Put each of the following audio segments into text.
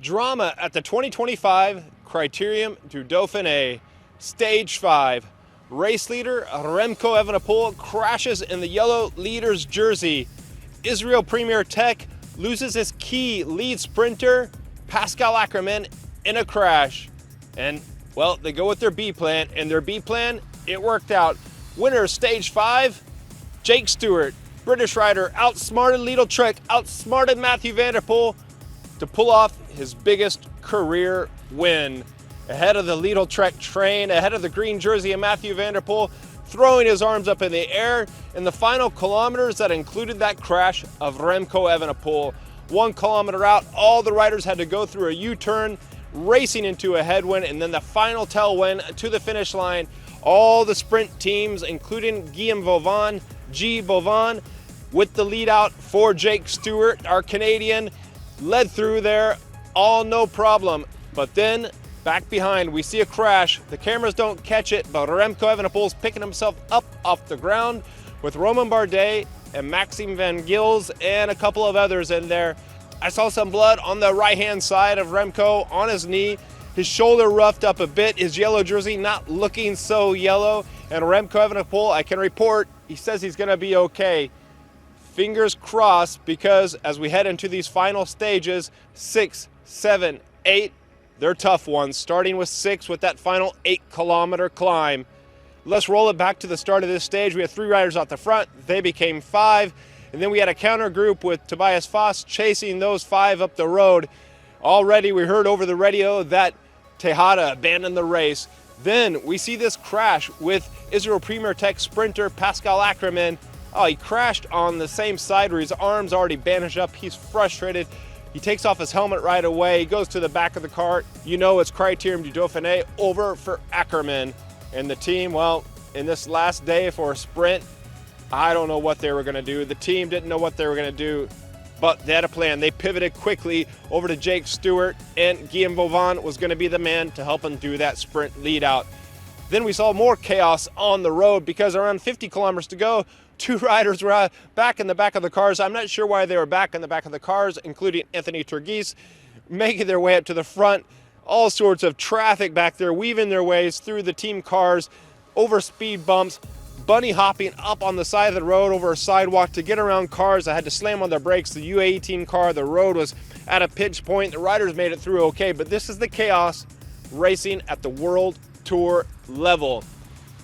Drama at the 2025 Critérium du Dauphiné, Stage 5. Race leader Remco Evenepoel crashes in the yellow leader's jersey. Israel Premier Tech loses his key lead sprinter, Pascal Ackermann, in a crash. And, well, they go with their B plan, and their B plan, it worked out. Winner Stage 5, Jake Stewart. British rider outsmarted Lidl Trek, outsmarted Matthew van der Poel to pull off his biggest career win. Ahead of the Lidl Trek train, ahead of the green jersey of Matthew van der Poel, throwing his arms up in the air in the final kilometers that included that crash of Remco Evenepoel. 1 kilometer out, all the riders had to go through a U-turn, racing into a headwind, and then the final tailwind to the finish line. All the sprint teams, including Guillaume Vauvin, with the lead out for Jake Stewart, our Canadian, led through there, all no problem. But then, back behind, we see a crash. The cameras don't catch it, but Remco Evenepoel's picking himself up off the ground with Romain Bardet and Maxime Van Gils and a couple of others in there. I saw some blood on the right-hand side of Remco, on his knee. His shoulder roughed up a bit, his yellow jersey not looking so yellow. And Remco Evenepoel, I can report, he says he's gonna be okay. Fingers crossed, because as we head into these final stages, 6, 7, 8, they're tough ones, starting with 6 with that final 8-kilometer climb. Let's roll it back to the start of this stage. We had 3 riders out the front, they became 5, and then we had a counter group with Tobias Foss chasing those 5 up the road. Already we heard over the radio that Tejada abandoned the race. Then we see this crash with Israel Premier Tech sprinter Pascal Ackermann. Oh, he crashed on the same side where his arm's already bandaged up. He's frustrated. He takes off his helmet right away. He goes to the back of the car. You know it's Critérium du Dauphiné over for Ackermann. And the team, well, in this last day for a sprint, I don't know what they were going to do. The team didn't know what they were going to do, but they had a plan. They pivoted quickly over to Jake Stewart, and Guillaume Vauvin was going to be the man to help him do that sprint lead out. Then we saw more chaos on the road, because around 50 kilometers to go, 2 riders were back in the back of the cars. I'm not sure why they were back in the back of the cars, including Anthony Turgis, making their way up to the front. All sorts of traffic back there, weaving their ways through the team cars, over speed bumps, bunny hopping up on the side of the road over a sidewalk to get around cars that had to slam on their brakes. The UAE team car, the road was at a pinch point. The riders made it through okay, but this is the chaos racing at the World Tour level.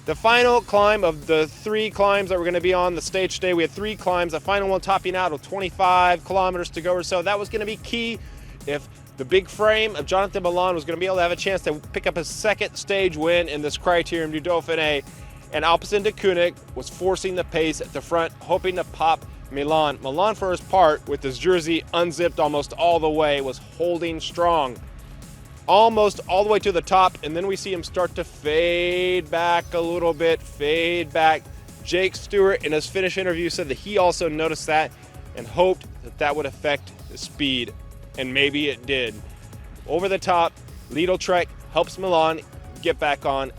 The final climb of the 3 climbs that were going to be on the stage today, we had 3 climbs, the final one topping out with 25 kilometers to go or so. That was going to be key if the big frame of Jonathan Milan was going to be able to have a chance to pick up his 2nd stage win in this Critérium du Dauphiné. And Alpecin de Koenig was forcing the pace at the front, hoping to pop Milan. Milan, for his part, with his jersey unzipped almost all the way, was holding strong. Almost all the way to the top, and then we see him start to fade back a little bit, fade back. Jake Stewart, in his finish interview, said that he also noticed that and hoped that that would affect the speed, and maybe it did. Over the top, Lidl Trek helps Milan get back on.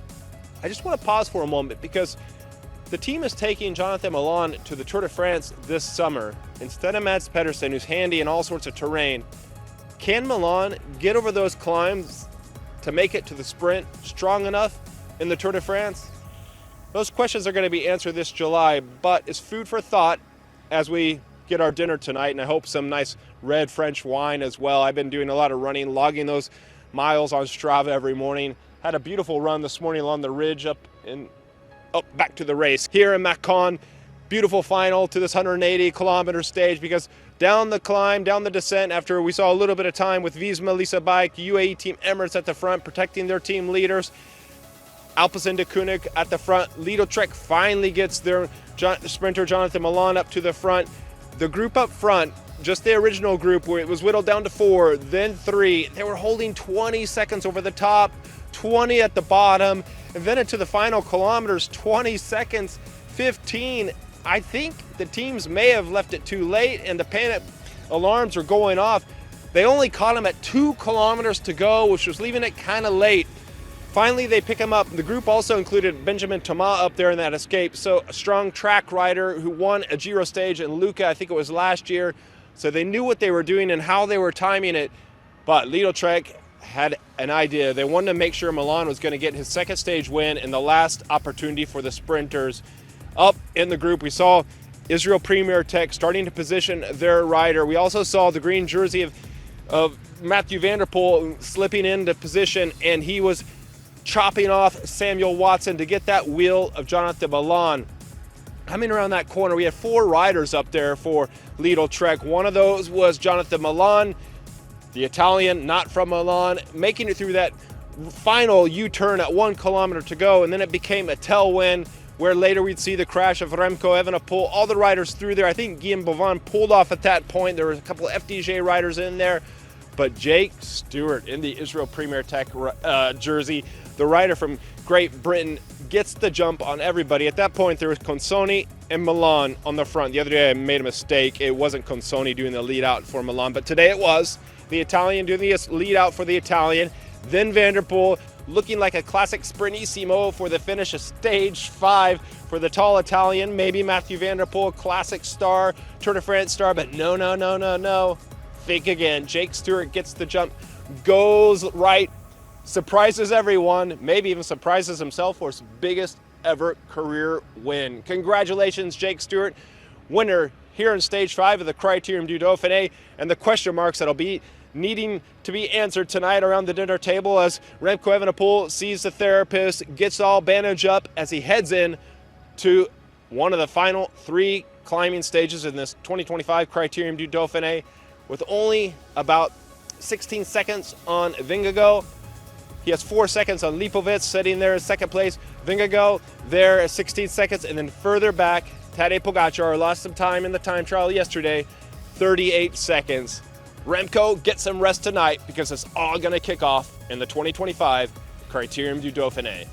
I just want to pause for a moment, because the team is taking Jonathan Milan to the Tour de France this summer instead of Mads Pedersen, who's handy in all sorts of terrain. Can Milan get over those climbs to make it to the sprint strong enough in the Tour de France? Those questions are going to be answered this July, but it's food for thought as we get our dinner tonight, and I hope some nice red French wine as well. I've been doing a lot of running, logging those miles on Strava every morning. Had a beautiful run this morning along the ridge up back to the race here in Macon. Beautiful final to this 180-kilometer stage, because down the climb, down the descent, after we saw a little bit of time with Visma Lisa Bike, UAE Team Emirates at the front protecting their team leaders, Alpecin de Koenig at the front. Lidl Trek finally gets their sprinter Jonathan Milan up to the front. The group up front, just the original group, where it was whittled down to 4, then 3, they were holding 20 seconds over the top, 20 at the bottom, and then into the final kilometers, 20 seconds, 15. I think the teams may have left it too late, and the panic alarms are going off. They only caught him at 2 kilometers to go, which was leaving it kind of late. Finally, they pick him up. The group also included Benjamin Thomas up there in that escape, so a strong track rider who won a Giro stage in Lucca, I think it was last year. So they knew what they were doing and how they were timing it. But Lidl-Trek had an idea. They wanted to make sure Milan was going to get his second stage win and the last opportunity for the sprinters. Up in the group, we saw Israel Premier Tech starting to position their rider. We also saw the green jersey of Matthew van der Poel slipping into position, and he was chopping off Samuel Watson to get that wheel of Jonathan Milan. Coming around that corner, we had 4 riders up there for Lidl-Trek. One of those was Jonathan Milan, the Italian, not from Milan, making it through that final U-turn at 1 kilometer to go, and then it became a tailwind, where later we'd see the crash of Remco Evenepoel. All the riders through there. I think Guillaume Boivin pulled off at that point. There were a couple of FDJ riders in there, but Jake Stewart in the Israel Premier Tech jersey, the rider from Great Britain, gets the jump on everybody. At that point, there was Consoni and Milan on the front. The other day I made a mistake. It wasn't Consoni doing the lead out for Milan, but today it was. The Italian doing the lead out for the Italian. Then Van der Poel looking like a classic sprintissimo for the finish of stage 5 for the tall Italian. Maybe Matthew van der Poel, classic star, Tour de France star, but no. Think again. Jake Stewart gets the jump, goes right, surprises everyone, maybe even surprises himself for his biggest ever career win. Congratulations, Jake Stewart, winner here in stage 5 of the Critérium du Dauphiné, and the question marks that'll be needing to be answered tonight around the dinner table as Remco Evenepoel sees the therapist, gets all bandaged up as he heads in to one of the final 3 climbing stages in this 2025 Critérium du Dauphiné, with only about 16 seconds on Vingegaard. He has 4 seconds on Lipovitz, sitting there in second place. Vingegaard there at 16 seconds, and then further back, Tadej Pogačar lost some time in the time trial yesterday, 38 seconds. Remco, get some rest tonight because it's all going to kick off in the 2025 Critérium du Dauphiné.